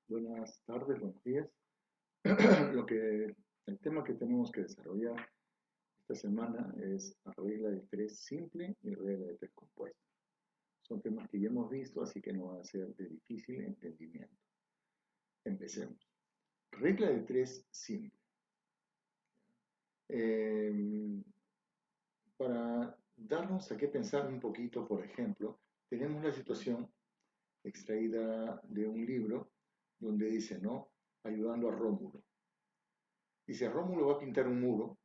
Buenas tardes, buenos días. El tema que tenemos que desarrollar esta semana es regla de tres simple y regla de tres compuesta. Son temas que ya hemos visto, así que no va a ser de difícil entendimiento. Empecemos. Regla de tres simple. Eh, para darnos a qué pensar un poquito, por ejemplo, tenemos la situación extraída de un libro donde dice, ¿no? Ayudando a Rómulo. Dice, Rómulo va a pintar un muro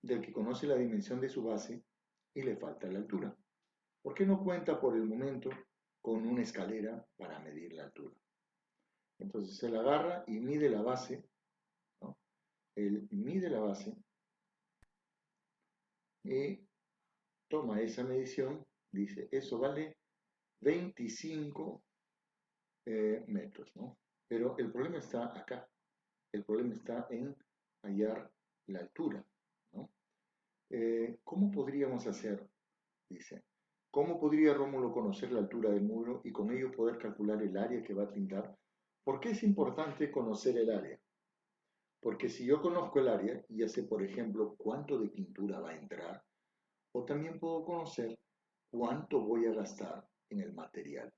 del que conoce la dimensión de su base y le falta la altura. ¿Por qué no cuenta por el momento con una escalera para medir la altura? Entonces se la agarra y mide la base, ¿no? Él mide la base y toma esa medición, dice, eso vale 25 metros, ¿no? Pero el problema está acá, el problema está en hallar la altura, ¿no? ¿Cómo podríamos hacer? Dice, ¿cómo podría Rómulo conocer la altura del muro y con ello poder calcular el área que va a pintar? ¿Por qué es importante conocer el área? Porque si yo conozco el área, ya sé, por ejemplo, cuánto de pintura va a entrar, o también puedo conocer cuánto voy a gastar en el material.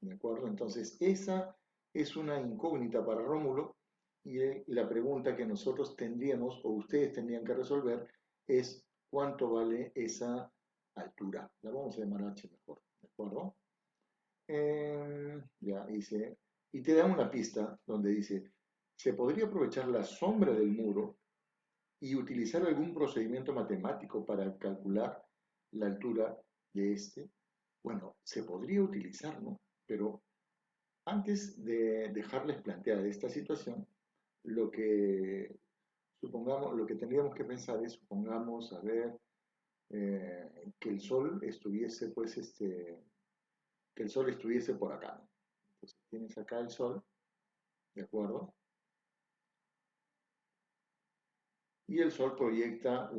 ¿De acuerdo? Entonces, esa es una incógnita para Rómulo y la pregunta que nosotros tendríamos o ustedes tendrían que resolver es cuánto vale esa altura. La vamos a llamar H mejor, ¿de acuerdo? Ya dice, y te da una pista donde dice, se podría aprovechar la sombra del muro y utilizar algún procedimiento matemático para calcular la altura de este. Bueno, se podría utilizar, ¿no? Pero antes de dejarles planteada esta situación, lo que lo que tendríamos que pensar es, supongamos, a ver, que el sol estuviese, pues, que el sol estuviese por acá, ¿no? Entonces tienes acá el sol, ¿de acuerdo? Y el sol proyecta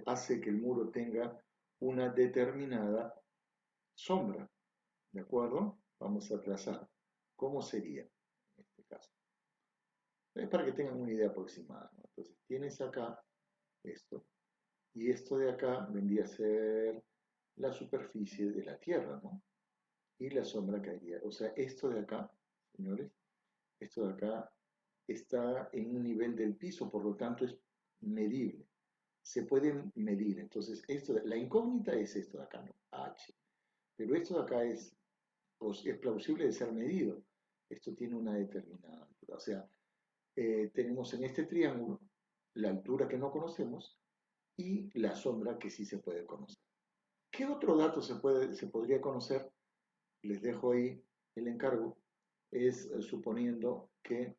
hace que el muro tenga una determinada sombra, ¿de acuerdo? Vamos a trazar. ¿Cómo sería en este caso? Es para que tengan una idea aproximada, ¿no? Entonces tienes acá esto, y esto de acá vendría a ser la superficie de la Tierra, ¿no? Y la sombra caería. O sea, esto de acá, señores, esto de acá está en un nivel del piso, por lo tanto es medible. Se puede medir. Entonces, la incógnita es esto de acá, ¿no? H. Pero esto de acá es plausible de ser medido. Esto tiene una determinada altura. O sea, tenemos en este triángulo la altura que no conocemos y la sombra que sí se puede conocer. ¿Qué otro dato se podría conocer? Les dejo ahí el encargo. Es suponiendo que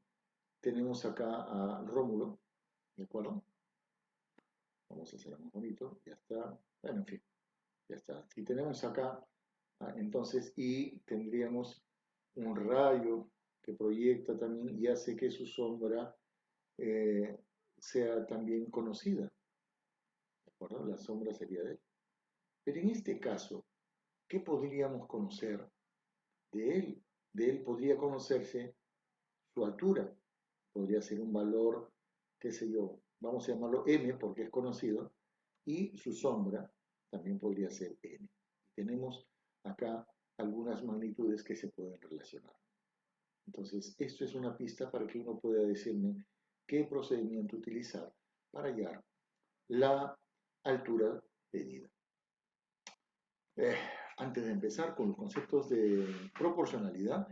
tenemos acá a Rómulo, ¿de acuerdo? Vamos a hacerlo más bonito, ya está. Bueno, en fin, ya está. Y tenemos acá, entonces, y tendríamos un rayo que proyecta también y hace que su sombra eh, sea también conocida, ¿de acuerdo? La sombra sería de él. Pero en este caso, ¿qué podríamos conocer de él? De él podría conocerse su altura, podría ser un valor, qué sé yo, vamos a llamarlo m porque es conocido, y su sombra también podría ser n. Tenemos acá algunas magnitudes que se pueden relacionar. Entonces, esto es una pista para que uno pueda decirme qué procedimiento utilizar para hallar la altura medida. Eh, Antes de empezar con los conceptos de proporcionalidad,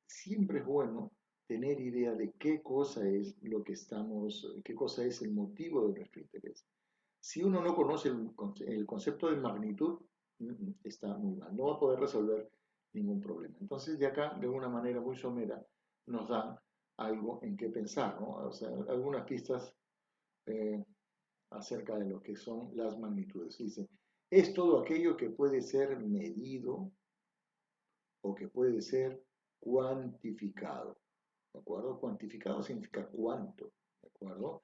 siempre es bueno tener idea de qué cosa es lo que qué cosa es el motivo de nuestro interés. Si uno no conoce el concepto de magnitud, está muy mal, no va a poder resolver ningún problema. Entonces, de acá, de una manera muy somera, nos dan algo en qué pensar, ¿no? O sea, algunas pistas eh, acerca de lo que son las magnitudes. Dice, es todo aquello que puede ser medido o que puede ser cuantificado. ¿De acuerdo? Cuantificado significa cuánto. ¿De acuerdo?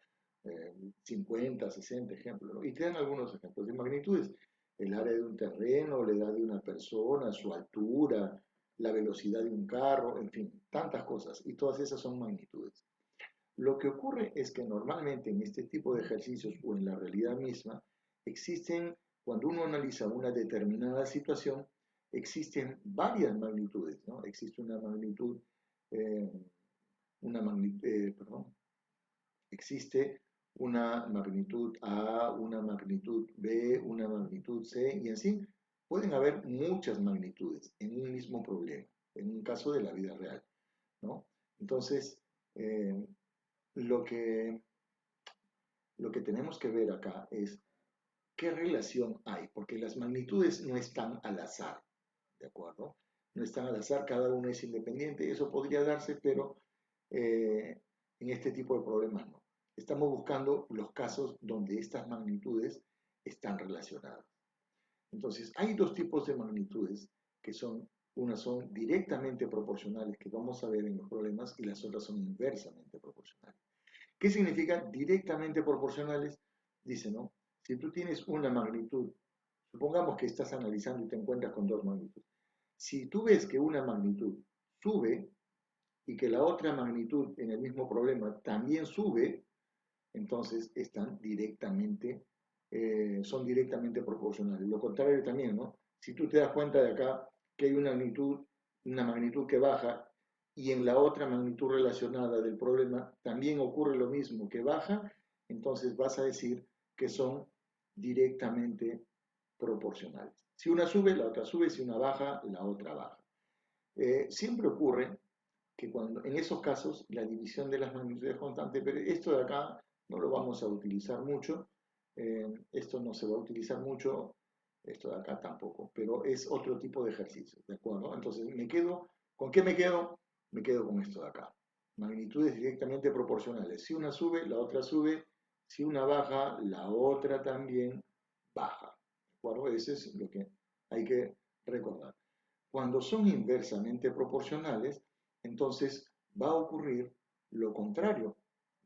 50, 60 ejemplos, ¿no? Y te dan algunos ejemplos de magnitudes. El área de un terreno, la edad de una persona, su altura, la velocidad de un carro, en fin, tantas cosas. Y todas esas son magnitudes. Lo que ocurre es que normalmente en este tipo de ejercicios o en la realidad misma, existen, cuando uno analiza una determinada situación, existen varias magnitudes, ¿no? Existe eh, perdón, existe una magnitud A, una magnitud B, una magnitud C, y así pueden haber muchas magnitudes en un mismo problema, en un caso de la vida real, ¿no? Entonces, eh, lo que, lo que tenemos que ver acá es qué relación hay, porque las magnitudes no están al azar, ¿de acuerdo? No están al azar, cada uno es independiente, eso podría darse, pero en este tipo de problemas no. Estamos buscando los casos donde estas magnitudes están relacionadas. Entonces, hay dos tipos de magnitudes que son, unas son directamente proporcionales, que vamos a ver en los problemas, y las otras son inversamente proporcionales. ¿Qué significa directamente proporcionales? Dice, ¿no? Si tú tienes una magnitud, supongamos que estás analizando y te encuentras con dos magnitudes. Si tú ves que una magnitud sube y que la otra magnitud en el mismo problema también sube, entonces son directamente proporcionales. Lo contrario también, ¿no? Si tú te das cuenta de acá que hay una magnitud que baja y en la otra magnitud relacionada del problema también ocurre lo mismo que baja, entonces vas a decir que son directamente proporcionales. Si una sube, la otra sube, si una baja, la otra baja. Siempre ocurre que en esos casos la división de las magnitudes es constante, pero esto de acá no lo vamos a utilizar mucho, esto no se va a utilizar mucho, esto de acá tampoco, pero es otro tipo de ejercicio, ¿de acuerdo? Entonces, ¿con qué me quedo? Me quedo con esto de acá. Magnitudes directamente proporcionales. Si una sube, la otra sube. Si una baja, la otra también baja. ¿De acuerdo? Eso es lo que hay que recordar. Cuando son inversamente proporcionales, entonces va a ocurrir lo contrario,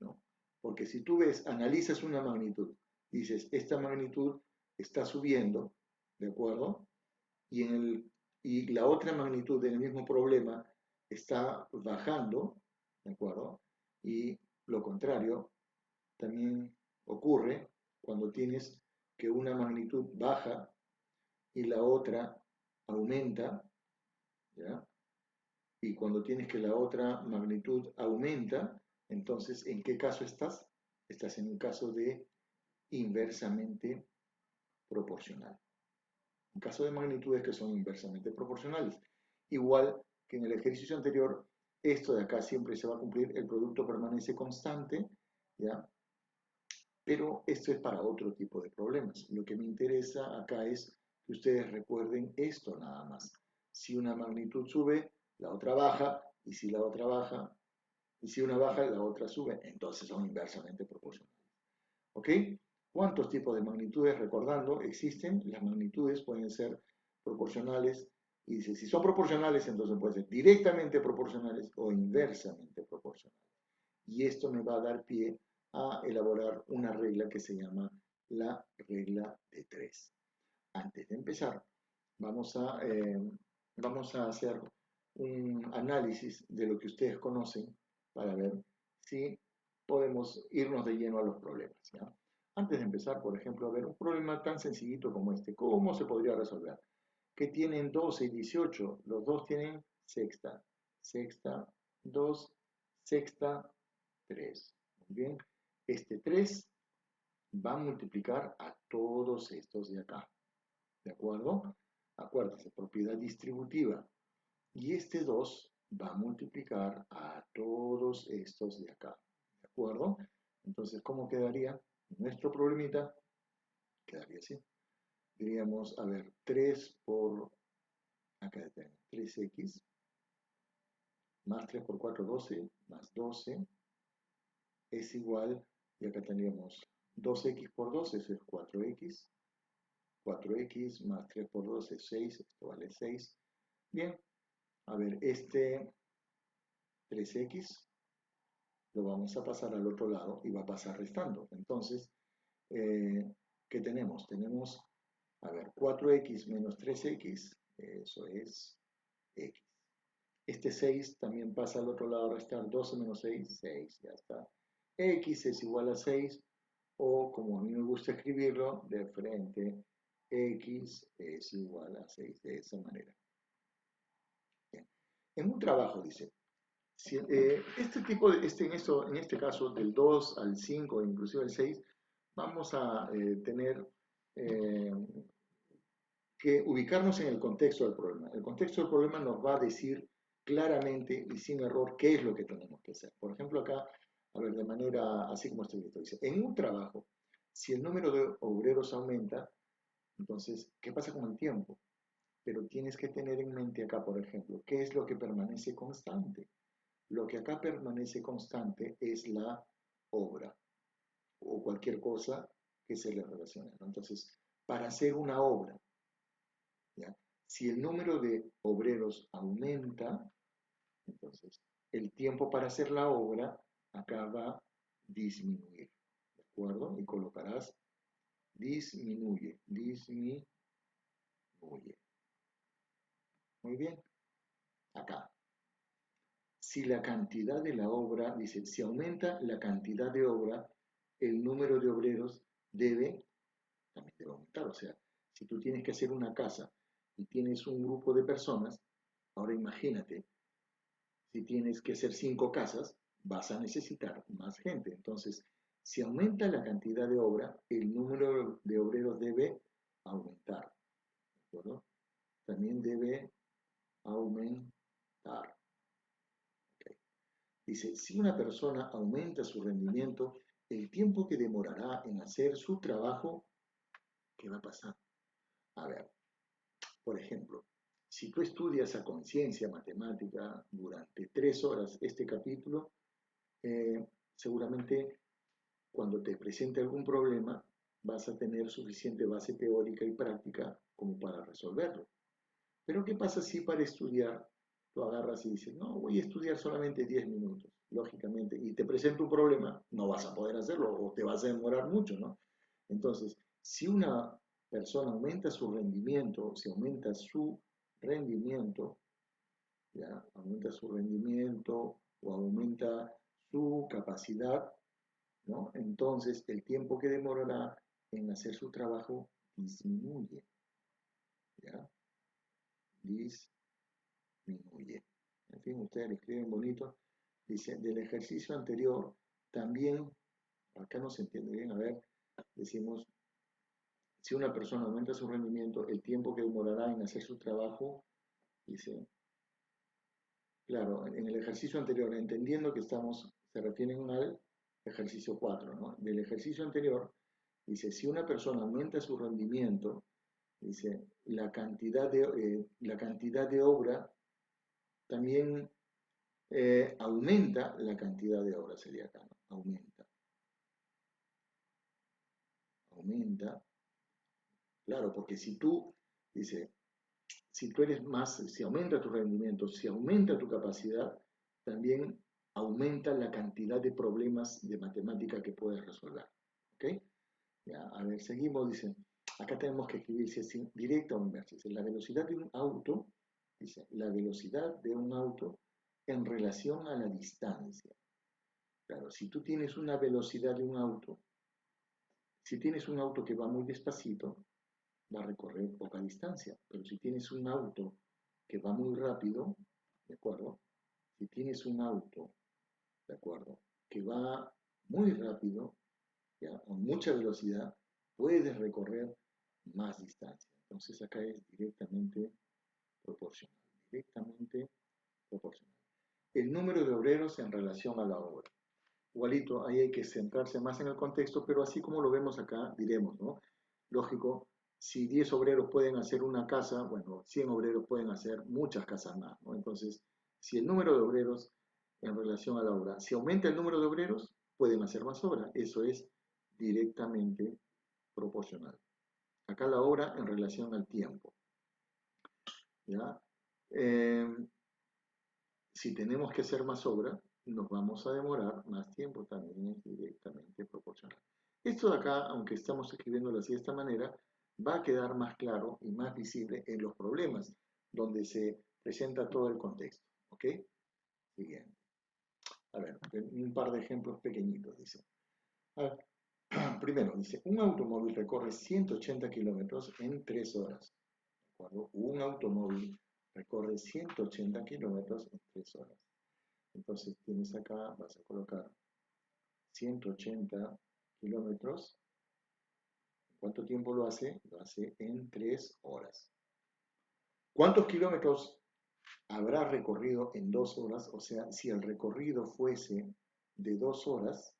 ¿no? Porque si tú analizas una magnitud, dices, esta magnitud está subiendo, ¿de acuerdo? Y la otra magnitud del mismo problema está bajando, ¿de acuerdo? Y lo contrario también ocurre cuando tienes que una magnitud baja y la otra aumenta, ¿ya? Y cuando tienes que la otra magnitud aumenta, entonces, ¿en qué caso estás? Estás en un caso de inversamente proporcional. Un caso de magnitudes que son inversamente proporcionales. Igual que en el ejercicio anterior, esto de acá siempre se va a cumplir, el producto permanece constante, ¿ya? Pero esto es para otro tipo de problemas. Lo que me interesa acá es que ustedes recuerden esto nada más. Si una magnitud sube, la otra baja, y si la otra baja, y si una baja, la otra sube, entonces son inversamente proporcionales. ¿Ok? ¿Cuántos tipos de magnitudes, recordando, existen? Las magnitudes pueden ser proporcionales, y dice, si son proporcionales, entonces pueden ser directamente proporcionales o inversamente proporcionales. Y esto me va a dar pie a elaborar una regla que se llama la regla de tres. Antes de empezar, vamos a hacer un análisis de lo que ustedes conocen para ver si podemos irnos de lleno a los problemas, ¿ya? Antes de empezar, por ejemplo, a ver un problema tan sencillito como este, ¿cómo se podría resolver? Que tienen 12 y 18, los dos tienen sexta, sexta, 2, sexta, 3. Muy bien, este 3 va a multiplicar a todos estos de acá, ¿de acuerdo? Acuérdense, propiedad distributiva. Y este 2 va a multiplicar a todos estos de acá, ¿de acuerdo? Entonces, ¿cómo quedaría? Nuestro problemita quedaría así. Diríamos, a ver, 3 por, acá tenemos 3x, más 3 por 4, 12, más 12, es igual, y acá tendríamos 2x por 12, eso es 4x, 4x más 3 por 12 es 6, esto vale 6. Bien, a ver, este 3x lo vamos a pasar al otro lado y va a pasar restando. Entonces, ¿qué tenemos? Tenemos, a ver, 4x menos 3x, eso es x. Este 6 también pasa al otro lado a restar 12 menos 6, 6, ya está. X es igual a 6, o como a mí me gusta escribirlo, de frente, X es igual a 6, de esa manera. Bien. En un trabajo, dice, si, este tipo de, en este caso, del 2 al 5, inclusive al 6, vamos a tener eh, que ubicarnos en el contexto del problema. El contexto del problema nos va a decir claramente y sin error qué es lo que tenemos que hacer. Por ejemplo, acá, a ver, de manera así como estoy visto, dice, en un trabajo, si el número de obreros aumenta, entonces, ¿qué pasa con el tiempo? Pero tienes que tener en mente acá, por ejemplo, ¿qué es lo que permanece constante? Lo que acá permanece constante es la obra o cualquier cosa que se le relacione, ¿no? Entonces, para hacer una obra, ¿ya? Si el número de obreros aumenta, entonces el tiempo para hacer la obra acá va a disminuir, ¿de acuerdo? Y colocarás disminuye, disminuye. Muy bien, acá. Si la cantidad de la obra, dice, si aumenta la cantidad de obra, el número de obreros debe, también debe aumentar. O sea, si tú tienes que hacer una casa y tienes un grupo de personas, ahora imagínate, si tienes que hacer 5 casas, vas a necesitar más gente. Entonces, si aumenta la cantidad de obra, el número de obreros debe aumentar. ¿De acuerdo? También debe aumentar. Okay. Dice, si una persona aumenta su rendimiento, el tiempo que demorará en hacer su trabajo, ¿qué va a pasar? A ver, por ejemplo, si tú estudias a conciencia matemática durante 3 horas este capítulo, seguramente cuando te presente algún problema vas a tener suficiente base teórica y práctica como para resolverlo. Pero ¿qué pasa si para estudiar tú agarras y dices, no, voy a estudiar solamente 10 minutos, lógicamente, y te presenta un problema, no vas a poder hacerlo o te vas a demorar mucho, ¿no? Entonces, si una persona aumenta su rendimiento, si aumenta su rendimiento, ¿ya? Aumenta su rendimiento o aumenta su capacidad, ¿no? Entonces el tiempo que demorará en hacer su trabajo disminuye, ¿ya? Disminuye. En fin, ustedes lo escriben bonito. Dice, del ejercicio anterior, también, acá no se entiende bien, a ver, decimos, si una persona aumenta su rendimiento, el tiempo que demorará en hacer su trabajo, dice, claro, en el ejercicio anterior, entendiendo que estamos, se refieren al ejercicio 4, ¿no? Del ejercicio anterior, dice, si una persona aumenta su rendimiento, dice, la cantidad de obra también aumenta la cantidad de obra, sería acá, ¿no? Aumenta, claro, porque si tú, dice, si tú eres más, si aumenta tu rendimiento, si aumenta tu capacidad, también aumenta la cantidad de problemas de matemática que puedes resolver. ¿Ok? Ya, a ver, seguimos, dice, acá tenemos que escribir si es directa o inversa. Dice, la velocidad de un auto, dice, la velocidad de un auto en relación a la distancia. Claro, si tú tienes una velocidad de un auto, si tienes un auto que va muy despacito, va a recorrer poca distancia. Pero si tienes un auto que va muy rápido, ¿de acuerdo? Si tienes un auto, ¿de acuerdo? Que va muy rápido, ¿ya? Con mucha velocidad, puedes recorrer más distancia. Entonces acá es directamente proporcional. Directamente proporcional. El número de obreros en relación a la obra. Igualito, ahí hay que centrarse más en el contexto, pero así como lo vemos acá, diremos, ¿no? Lógico, si 10 obreros pueden hacer una casa, bueno, 100 obreros pueden hacer muchas casas más, ¿no? Entonces, si el número de obreros en relación a la obra, si aumenta el número de obreros, pueden hacer más obra. Eso es directamente proporcional. Acá la obra en relación al tiempo, ¿ya? Eh, si tenemos que hacer más obra, nos vamos a demorar más tiempo, también es directamente proporcional. Esto de acá, aunque estamos escribiéndolo así de esta manera, va a quedar más claro y más visible en los problemas, donde se presenta todo el contexto. ¿Ok? Siguiente. A ver, un par de ejemplos pequeñitos, dice. A ver, primero, dice, un automóvil recorre 180 kilómetros en 3 horas. ¿De acuerdo? Un automóvil recorre 180 kilómetros en 3 horas. Entonces tienes acá, vas a colocar 180 kilómetros. ¿Cuánto tiempo lo hace? Lo hace en 3 horas. ¿Cuántos kilómetros habrá recorrido en 2 horas? O sea, si el recorrido fuese de 2 horas,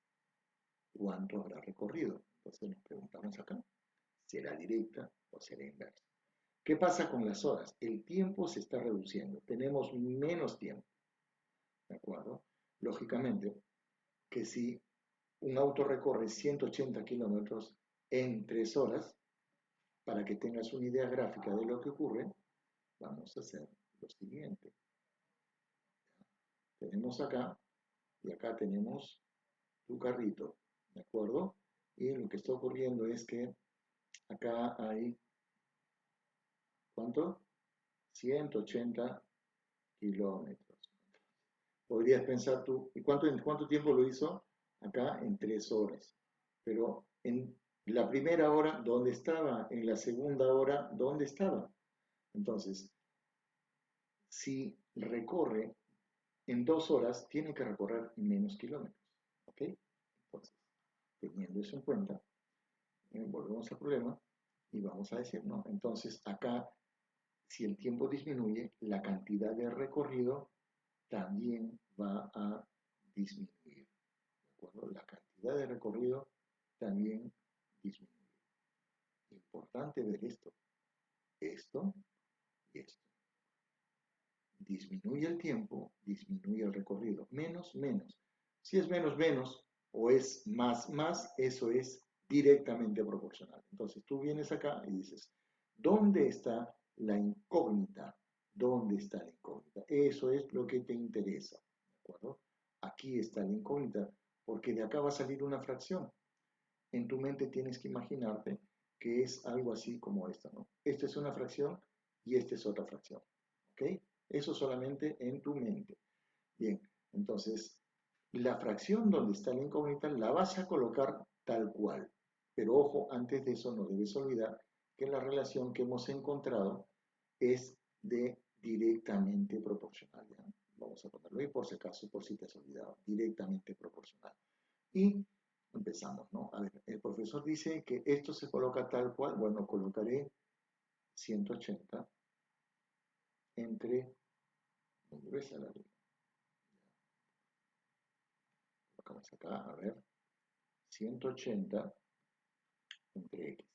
¿cuánto habrá recorrido? Entonces nos preguntamos acá, ¿será directa o será inversa? ¿Qué pasa con las horas? El tiempo se está reduciendo, tenemos menos tiempo, ¿de acuerdo? Lógicamente que si un auto recorre 180 kilómetros en 3 horas, para que tengas una idea gráfica de lo que ocurre, vamos a hacer lo siguiente. Tenemos acá, y acá tenemos tu carrito, ¿de acuerdo? Y lo que está ocurriendo es que acá hay, ¿cuánto? 180 kilómetros. Podrías pensar tú, ¿y en cuánto tiempo lo hizo? Acá en 3 horas. Pero en la primera hora, ¿dónde estaba? En la segunda hora, ¿dónde estaba? Entonces, si recorre en 2 horas, tiene que recorrer menos kilómetros. ¿Ok? Entonces, teniendo eso en cuenta, volvemos al problema y vamos a decir, ¿no? Entonces, acá, si el tiempo disminuye, la cantidad de recorrido también va a disminuir. ¿De acuerdo? La cantidad de recorrido también disminuye. Importante ver esto. Esto y esto. Disminuye el tiempo, disminuye el recorrido. Menos, menos. Si es menos, menos, o es más, más, eso es directamente proporcional. Entonces tú vienes acá y dices, ¿dónde está la incógnita? ¿Dónde está la incógnita? Eso es lo que te interesa. ¿De acuerdo? Aquí está la incógnita, porque de acá va a salir una fracción. En tu mente tienes que imaginarte que es algo así como esta, ¿no? Esta es una fracción y esta es otra fracción. ¿Ok? Eso solamente en tu mente. Bien, entonces, la fracción donde está la incógnita la vas a colocar tal cual. Pero ojo, antes de eso no debes olvidar que la relación que hemos encontrado es de directamente proporcional. ¿Ya? Vamos a ponerlo ahí por si acaso, por si te has olvidado, directamente proporcional. Y empezamos, ¿no? A ver, el profesor dice que esto se coloca tal cual, bueno, colocaré 180 entre, ¿dónde ves a la línea? Colocamos acá, a ver, 180 entre x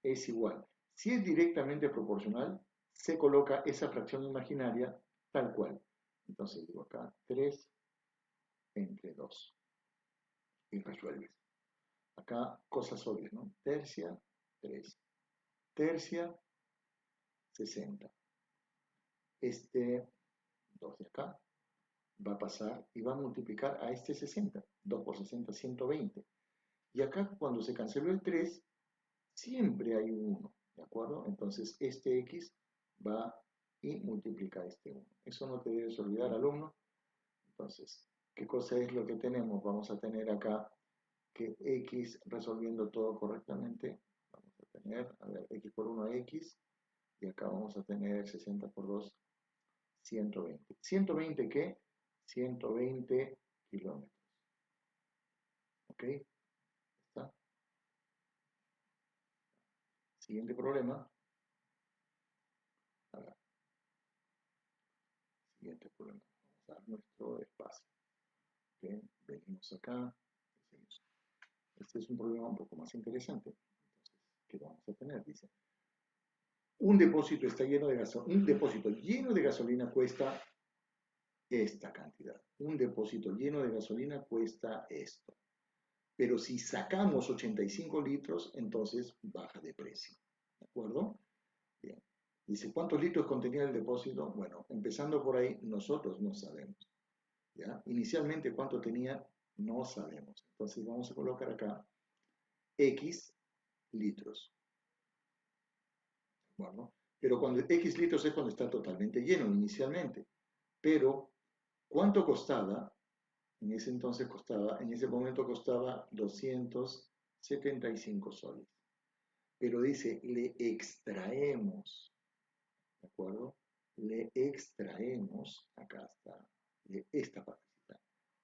es igual. Si es directamente proporcional, se coloca esa fracción imaginaria tal cual. Entonces digo acá 3 entre 2 y resuelves. Acá cosas obvias, ¿no? Tercia, 3. Tercia, 60. Este 2 de acá va a pasar y va a multiplicar a este 60. 2 por 60, 120. Y acá cuando se canceló el 3, siempre hay un 1, ¿de acuerdo? Entonces este x va y multiplica este 1. Eso no te debes olvidar, alumno. Entonces, ¿qué cosa es lo que tenemos? Vamos a tener acá que x, resolviendo todo correctamente, vamos a tener, a ver, x por 1 x, y acá vamos a tener 60 por 2, 120. ¿120 qué? 120 kilómetros. ¿Ok? ¿Está? Siguiente problema. A ver, siguiente problema. Vamos a dar nuestro espacio. ¿Ok? Venimos acá. Decimos, este es un problema un poco más interesante. Entonces, ¿qué vamos a tener? Dice, un depósito está lleno de gasolina. Un depósito lleno de gasolina cuesta esta cantidad. Un depósito lleno de gasolina cuesta esto. Pero si sacamos 85 litros, entonces baja de precio. ¿De acuerdo? Bien. Dice, ¿cuántos litros contenía el depósito? Bueno, empezando por ahí, nosotros no sabemos. ¿Ya? Inicialmente, ¿cuánto tenía? No sabemos. Entonces vamos a colocar acá X litros. Bueno, pero cuando X litros es cuando está totalmente lleno inicialmente. Pero, ¿cuánto costaba? En ese entonces costaba, en ese momento costaba 275 soles. Pero dice, le extraemos, ¿de acuerdo? Le extraemos, acá está, de esta partecita.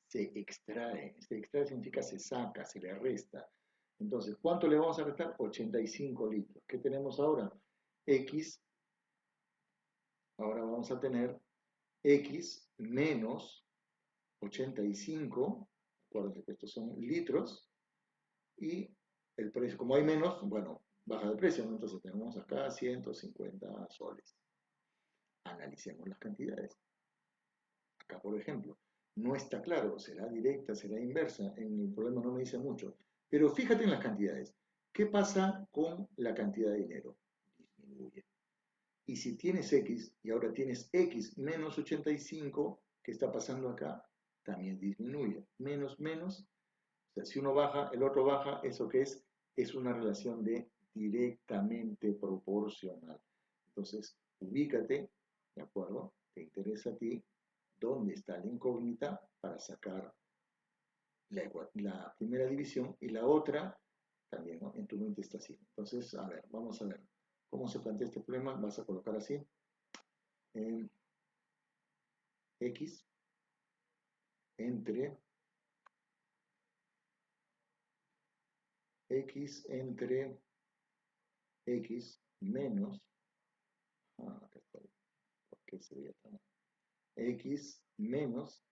Se extrae significa se saca, se le resta. Entonces, ¿cuánto le vamos a restar? 85 litros. ¿Qué tenemos ahora? X, ahora vamos a tener X menos 85, acuérdense que estos son litros, y el precio, como hay menos, bueno, baja de precio, ¿no? Entonces tenemos acá 150 soles. Analicemos las cantidades. Acá, por ejemplo, no está claro, será directa, será inversa, en el problema no me dice mucho, pero fíjate en las cantidades. ¿Qué pasa con la cantidad de dinero? Disminuye. Y si tienes X y ahora tienes X menos 85, ¿qué está pasando acá? También disminuye. Menos, menos. O sea, si uno baja, el otro baja, ¿eso qué es? Es una relación de directamente proporcional. Entonces, ubícate, ¿de acuerdo? Te interesa a ti dónde está la incógnita para sacar la primera división y la otra también, ¿no? En tu mente está así. Entonces, a ver, vamos a ver cómo se plantea este problema. Vas a colocar así. X entre X menos, acá está, ¿por qué sería tan? X menos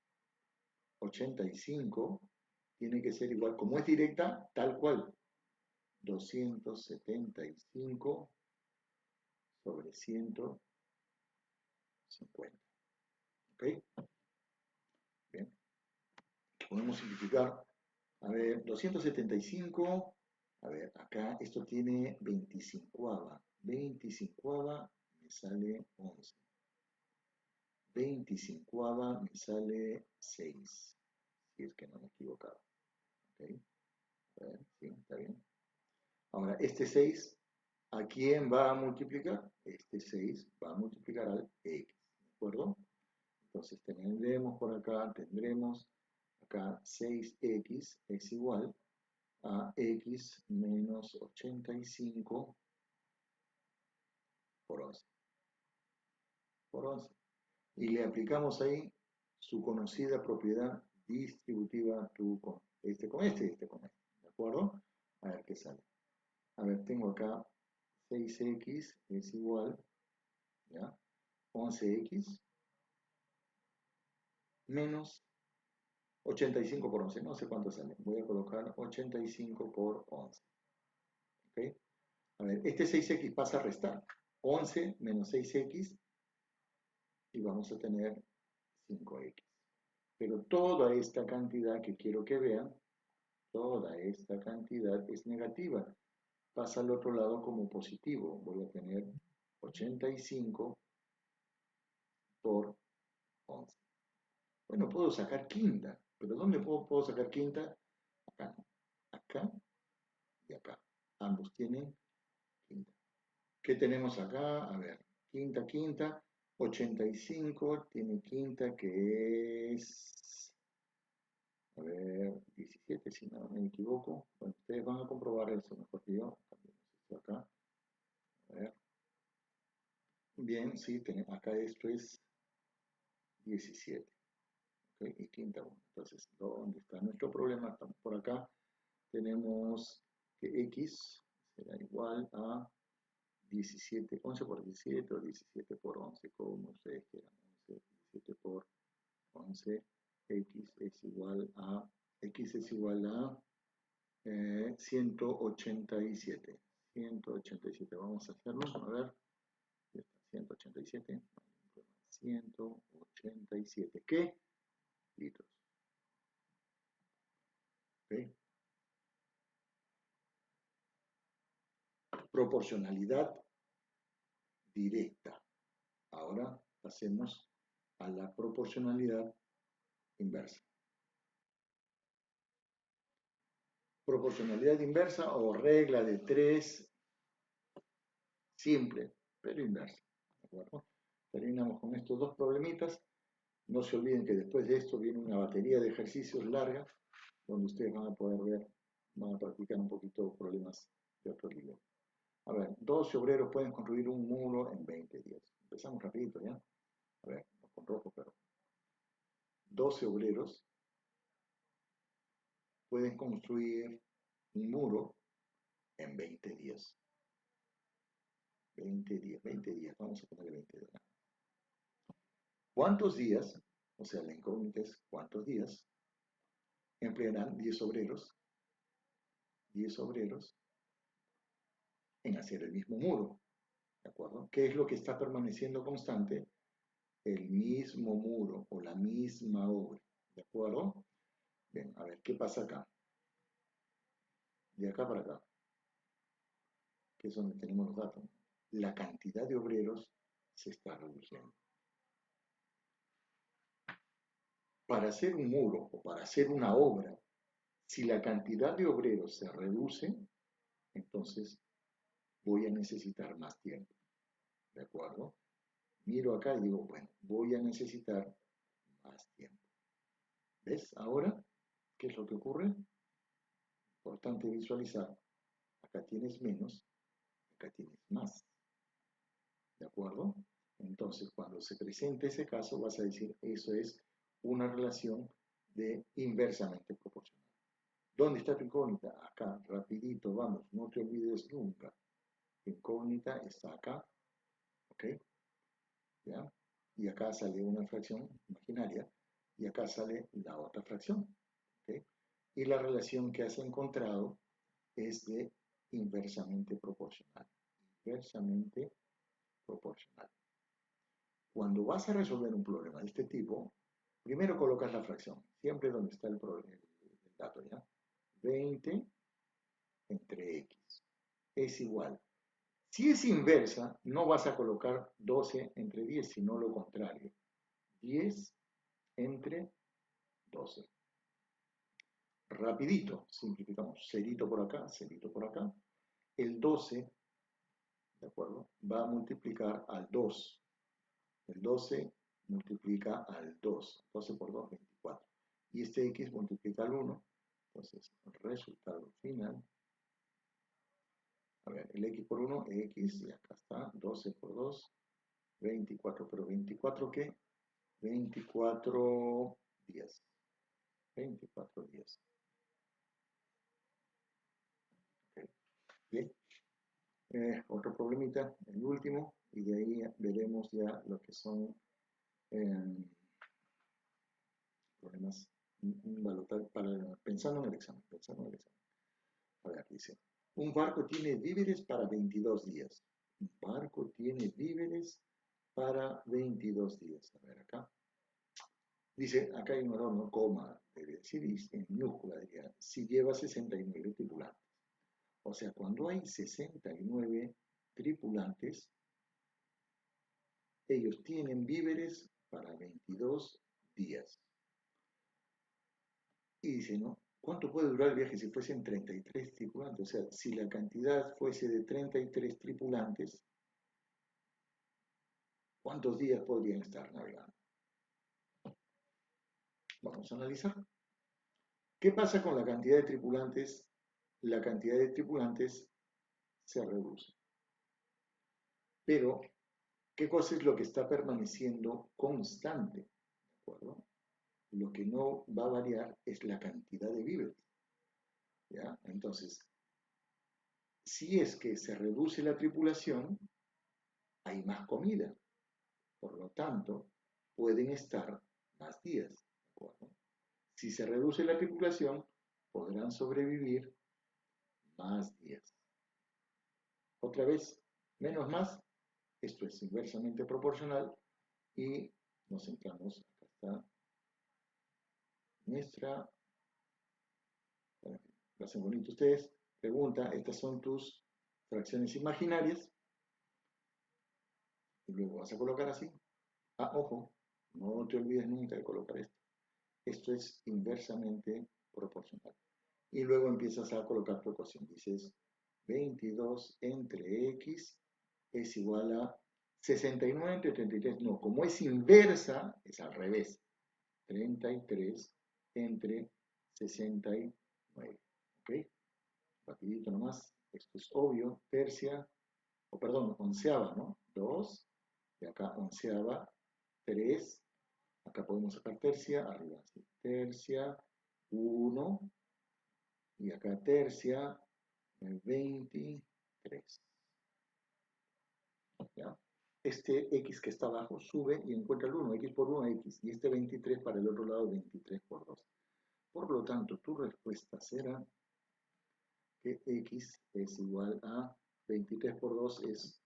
85 tiene que ser igual, como es directa, tal cual, 275 sobre 150. ¿Ok? Bien. Podemos simplificar. A ver, 275. A ver, acá esto tiene 25. 25 me sale 11. 25 me sale 6. Si es que no me he equivocado. ¿Ok? A ver, sí, está bien. Ahora, este 6, ¿a quién va a multiplicar? Este 6 va a multiplicar al X. ¿De acuerdo? Entonces tendremos por acá, acá 6X es igual a X menos 85 por 11. Por 11. Y le aplicamos ahí su conocida propiedad distributiva con este, con este y este con este. ¿De acuerdo? A ver qué sale. A ver, tengo acá 6X es igual, ¿ya? 11X menos 85 por 11. No sé cuánto sale. Voy a colocar 85 por 11. ¿Ok? A ver, este 6X pasa a restar. 11 menos 6X y vamos a tener 5X. Pero toda esta cantidad que quiero que vean, toda esta cantidad es negativa. Pasa al otro lado como positivo. Voy a tener 85 por 11. Bueno, puedo sacar quinta, pero ¿dónde puedo sacar quinta? Acá, ¿no? Acá y acá. Ambos tienen quinta. ¿Qué tenemos acá? A ver, quinta. 85 tiene quinta que es, a ver, 17 si no me equivoco. Bueno, ustedes van a comprobar eso mejor que yo. Cambiemos esto acá. A ver. Bien, sí, acá esto es 17. ¿Okay? Y quinta 1. Entonces, ¿dónde está nuestro problema? Estamos por acá. Tenemos que X será igual a 17, 11 por 17 o 17 por 11, como ustedes quieran. 11, 17 por 11, X es igual a 187. 187, vamos a hacerlo, a ver. 187. 187. ¿Qué? Litros. ¿Okay? Proporcionalidad directa. Ahora pasemos a la proporcionalidad inversa. Proporcionalidad inversa o regla de 3, simple, pero inversa. ¿De acuerdo? Terminamos con estos dos problemitas. No se olviden que después de esto viene una batería de ejercicios larga, donde ustedes van a poder ver, van a practicar un poquito problemas de otro nivel. A ver, 12 obreros pueden construir un muro en 20 días. Empezamos rapidito, ¿ya? A ver, no con rojo, pero 12 obreros pueden construir un muro en 20 días. 20 días, vamos a ponerle 20 días. ¿Cuántos días, o sea, la incógnita es cuántos días, emplearán 10 obreros en hacer el mismo muro? ¿De acuerdo? ¿Qué es lo que está permaneciendo constante? El mismo muro o la misma obra. ¿De acuerdo? Bien, a ver, ¿qué pasa acá? De acá para acá, que es donde tenemos los datos. La cantidad de obreros se está reduciendo. Para hacer un muro o para hacer una obra, si la cantidad de obreros se reduce, entonces voy a necesitar más tiempo. ¿De acuerdo? Miro acá y digo, bueno, voy a necesitar más tiempo. ¿Ves ahora qué es lo que ocurre? Importante visualizar. Acá tienes menos, acá tienes más. ¿De acuerdo? Entonces, cuando se presente ese caso, vas a decir, eso es una relación de inversamente proporcional. ¿Dónde está tu incógnita? Acá, rapidito, vamos, no te olvides nunca. Tu incógnita está acá, ¿ok? ¿Ya? Y acá sale una fracción imaginaria y acá sale la otra fracción, ¿ok? Y la relación que has encontrado es de inversamente proporcional. Inversamente proporcional. Cuando vas a resolver un problema de este tipo, primero colocas la fracción, siempre donde está el dato, ¿ya? 20 entre x es igual. Si es inversa, no vas a colocar 12 entre 10, sino lo contrario. 10 entre 12. Rapidito, simplificamos. Cerito por acá, cerito por acá. El 12, ¿de acuerdo? Va a multiplicar al 2. El 12 multiplica al 2. 12 por 2, 24. Y este x multiplica al 1. Entonces, resultado final. A ver, el x por 1, x, y acá está, 12 por 2, 24. ¿Pero 24 qué? 24 días. 24 días. Okay. Bien. Otro problemita, el último, y de ahí veremos ya lo que son problemas pensando en el examen, A ver, dice, un barco tiene víveres para 22 días. Un barco tiene víveres para 22 días. A ver, acá. Dice, acá hay un error, no coma, debe decir, en minúscula, diría, si lleva 69 tripulantes. O sea, cuando hay 69 tripulantes, ellos tienen víveres para 22 días. Y dice, ¿no? ¿Cuánto puede durar el viaje si fuesen 33 tripulantes? O sea, si la cantidad fuese de 33 tripulantes, ¿cuántos días podrían estar navegando? Vamos a analizar. ¿Qué pasa con la cantidad de tripulantes? La cantidad de tripulantes se reduce. Pero, ¿qué cosa es lo que está permaneciendo constante? ¿De acuerdo? Lo que no va a variar es la cantidad de víveres. ¿Ya? Entonces, si es que se reduce la tripulación, hay más comida. Por lo tanto, pueden estar más días. ¿De acuerdo? Si se reduce la tripulación, podrán sobrevivir más días. Otra vez, menos más, esto es inversamente proporcional y nos centramos, acá está nuestra, lo hacen bonito ustedes, pregunta, estas son tus fracciones imaginarias, y luego vas a colocar así. Ah, ojo, no te olvides nunca de colocar esto. Esto es inversamente proporcional. Y luego empiezas a colocar tu ecuación. Dices 22 entre x es igual a 69 entre 33, no, como es inversa, es al revés. 33 entre 69. ¿Ok? Rapidito nomás. Esto es obvio. Tercia, o perdón, onceava, ¿no? 2. Y acá onceava, 3. Acá podemos sacar tercia, arriba. ¿Sí? Tercia, 1. Y acá tercia, 23. ¿Ya? Este x que está abajo sube y encuentra el 1, x por 1, x. Y este 23 para el otro lado, 23 por 2. Por lo tanto, tu respuesta será que x es igual a 23 por 2 es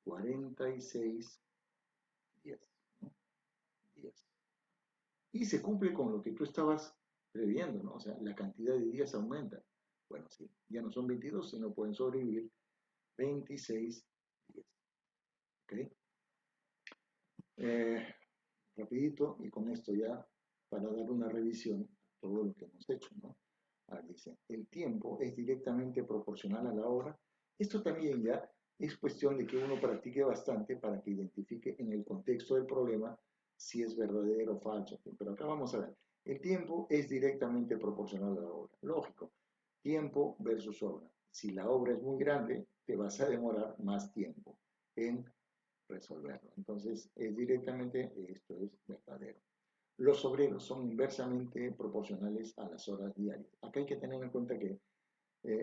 46, 10, ¿no? 10. Y se cumple con lo que tú estabas previendo, ¿no? O sea, la cantidad de días aumenta. Bueno, sí, ya no son 22, sino pueden sobrevivir 26 días. ¿Ok? Eh, rapidito, y con esto ya para dar una revisión a todo lo que hemos hecho, ¿no? Dice, el tiempo es directamente proporcional a la hora. Esto también ya es cuestión de que uno practique bastante para que identifique en el contexto del problema si es verdadero o falso. Pero acá vamos a ver, el tiempo es directamente proporcional a la hora. Lógico, tiempo versus obra. Si la obra es muy grande, te vas a demorar más tiempo en resolverlo. Entonces, es directamente, esto es verdadero. Los obreros son inversamente proporcionales a las horas diarias. Acá hay que tener en cuenta que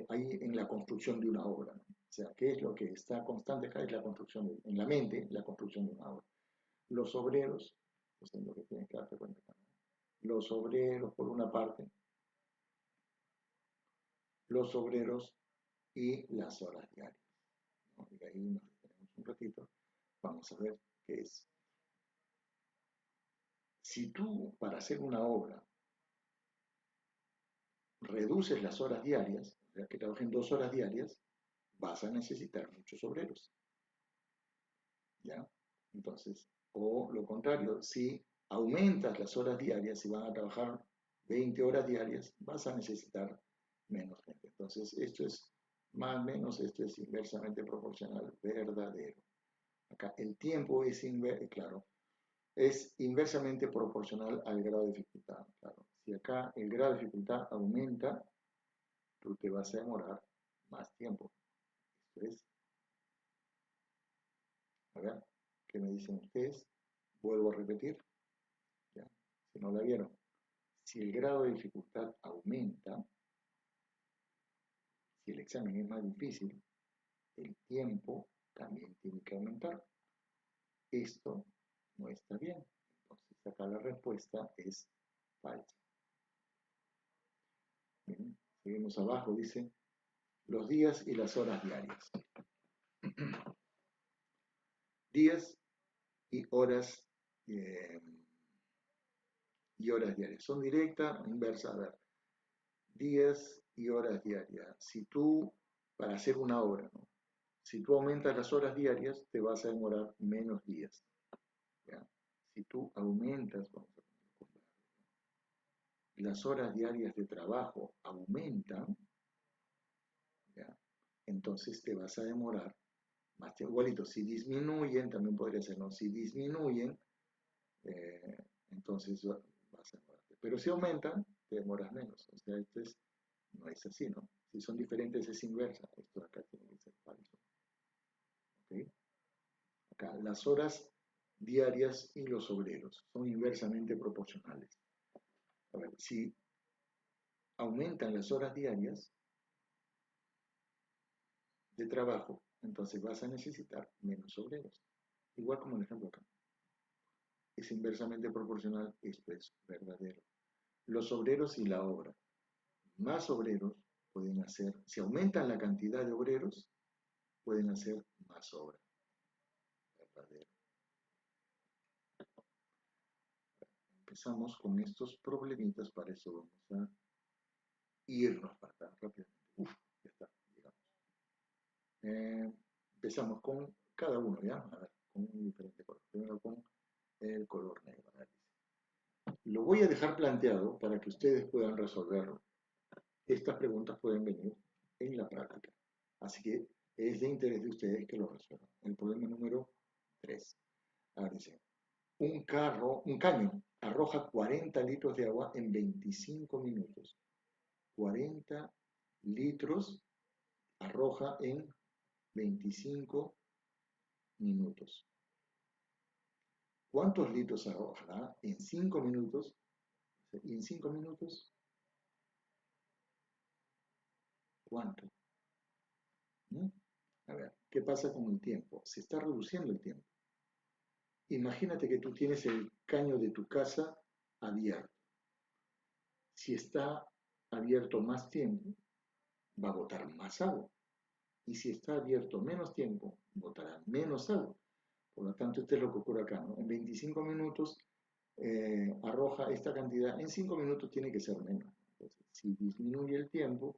hay en la construcción de una obra, ¿no? O sea, ¿qué es lo que está constante acá? Es la construcción, en la mente, la construcción de una obra. Los obreros, pues es lo que tienen que darte cuenta acá, ¿no? Los obreros, por una parte, los obreros y las horas diarias, ¿no? Y ahí nos detenemos un ratito, vamos a ver qué es. Si tú, para hacer una obra, reduces las horas diarias, o sea, que trabajen 2 horas diarias, vas a necesitar muchos obreros, ¿ya? Entonces, o lo contrario, si aumentas las horas diarias, si van a trabajar 20 horas diarias, vas a necesitar menos gente. Entonces, esto es más o menos, esto es inversamente proporcional, verdadero. Acá el tiempo es, claro, es inversamente proporcional al grado de dificultad, claro. Si acá el grado de dificultad aumenta, tú te vas a demorar más tiempo. Esto es, a ver, ¿qué me dicen ustedes? Vuelvo a repetir, ¿ya? Si no la vieron. Si el grado de dificultad aumenta, si el examen es más difícil, el tiempo también tiene que aumentar. Esto no está bien. Entonces acá la respuesta es falsa. Bien, seguimos abajo, dice los días y las horas diarias. Días y horas eh, diarias. ¿Son directas o inversas? A ver, días y horas diarias. Si tú, para hacer una hora, ¿no? Si tú aumentas las horas diarias, te vas a demorar menos días, ¿ya? Si tú aumentas, vamos a poner, las horas diarias de trabajo aumentan, ¿ya? Entonces te vas a demorar más tiempo. Igualito, si disminuyen, también podría ser, ¿no? Si disminuyen, entonces vas a demorarte. Pero si aumentan, te demoras menos. O sea, esto es, no es así, ¿no? Si son diferentes, es inversa. Esto acá tiene que ser falso. ¿Ok? Acá, las horas diarias y los obreros son inversamente proporcionales. A ver, si aumentan las horas diarias de trabajo, entonces vas a necesitar menos obreros. Igual como el ejemplo acá. Es inversamente proporcional, esto es verdadero. Los obreros y la obra. Más obreros pueden hacer, si aumentan la cantidad de obreros, pueden hacer más obra. Verdadero. Empezamos con estos problemitas, para eso vamos a irnos para acá rápidamente. Uf, ya está, llegamos. Empezamos con cada uno, ¿ya? A ver, con un diferente color. Primero con el color negro. A ver, lo voy a dejar planteado para que ustedes puedan resolverlo. Estas preguntas pueden venir en la práctica. Así que es de interés de ustedes que lo resuelvan. El problema número 3. Ahora dice, un caño arroja 40 litros de agua en 25 minutos. 40 litros arroja en 25 minutos. ¿Cuántos litros arrojará en 5 minutos? Y en 5 minutos, ¿cuánto? ¿Mm? A ver, ¿qué pasa con el tiempo? Se está reduciendo el tiempo. Imagínate que tú tienes el caño de tu casa abierto. Si está abierto más tiempo, va a botar más agua. Y si está abierto menos tiempo, botará menos agua. Por lo tanto, esto es lo que ocurre acá, ¿no? En 25 minutos arroja esta cantidad, en 5 minutos tiene que ser menos. Entonces, si disminuye el tiempo,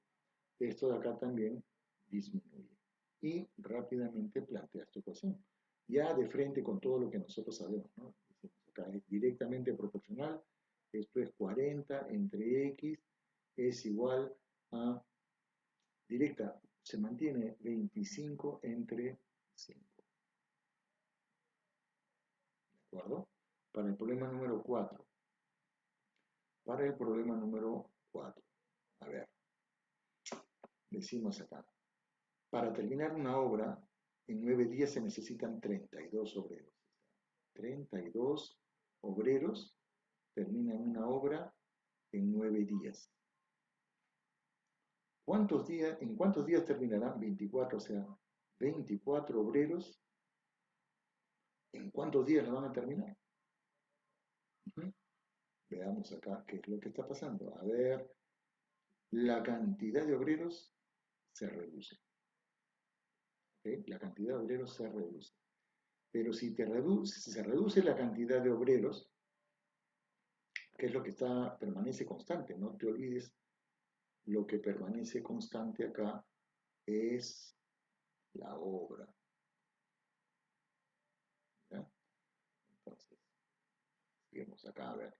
esto de acá también disminuye. Y rápidamente plantea esta ecuación. Ya de frente con todo lo que nosotros sabemos, ¿no? Acá es directamente proporcional. Esto es 40 entre X es igual a directa. Se mantiene 25 entre 5. ¿De acuerdo? Para el problema número 4. Para el problema número 4. A ver, decimos acá. Para terminar una obra, en 9 días se necesitan 32 obreros. 32 obreros terminan una obra en 9 días. ¿En cuántos días terminarán? 24, o sea, 24 obreros. ¿En cuántos días la van a terminar? Veamos acá qué es lo que está pasando. A ver, la cantidad de obreros se reduce. ¿Okay? La cantidad de obreros se reduce. Pero si se reduce la cantidad de obreros, ¿qué es lo que permanece constante? No te olvides, lo que permanece constante acá es la obra. ¿Ya? Entonces, sigamos acá a ver.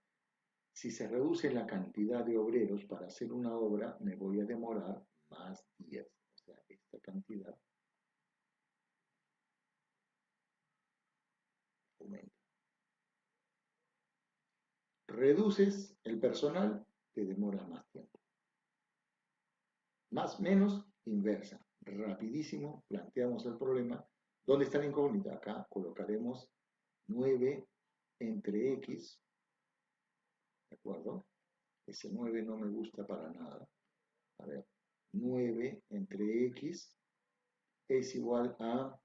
Si se reduce la cantidad de obreros para hacer una obra, me voy a demorar más días. O sea, esta cantidad aumenta. Reduces el personal, te demora más tiempo. Más, menos, inversa. Rapidísimo, planteamos el problema. ¿Dónde está la incógnita? Acá colocaremos 9 entre X, ¿de acuerdo? Ese 9 no me gusta para nada. A ver, 9 entre X es igual a,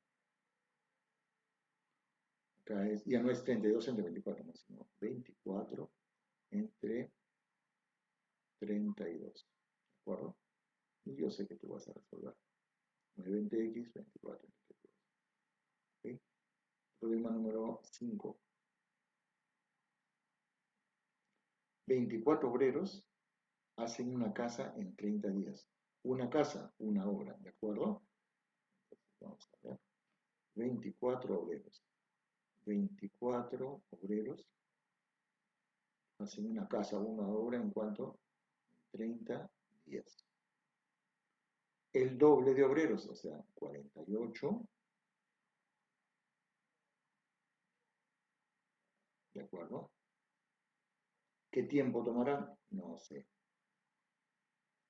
acá ya no es 32 entre 24, no, sino 24 entre 32, ¿de acuerdo? Y yo sé que tú vas a resolver. 9 entre X, 24 entre 32. ¿Okay? Problema número 5. 24 obreros hacen una casa en 30 días. Una casa, una obra, ¿de acuerdo? Entonces, vamos a ver. 24 obreros. 24 obreros hacen una casa, una obra en cuanto 30 días. El doble de obreros, o sea, 48, ¿de acuerdo? ¿Qué tiempo tomarán? No sé.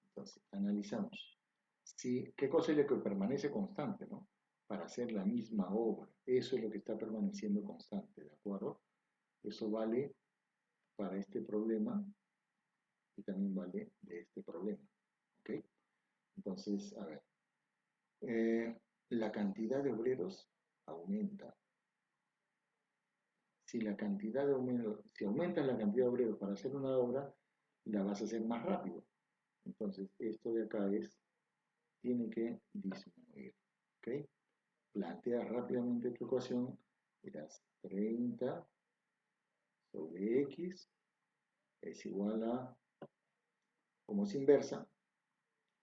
Entonces, analizamos. Sí, ¿qué cosa es lo que permanece constante, no? Para hacer la misma obra. Eso es lo que está permaneciendo constante, ¿de acuerdo? Eso vale para este problema y también vale de este problema. ¿Ok? Entonces, a ver. La cantidad de obreros aumenta. Si aumentas la cantidad de obreros para hacer una obra, la vas a hacer más rápido. Entonces, esto de acá tiene que disminuir. ¿Ok? Planteas rápidamente tu ecuación, dirás 30 sobre X es igual a, como es inversa,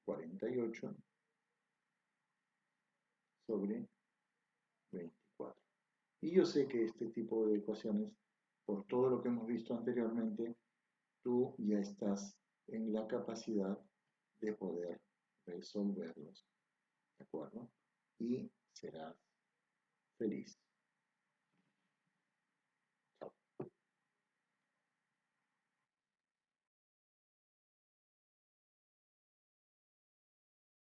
48 sobre 24. Y yo sé que este tipo de ecuaciones, por todo lo que hemos visto anteriormente, tú ya estás en la capacidad de poder resolverlos, ¿de acuerdo? Y serás feliz.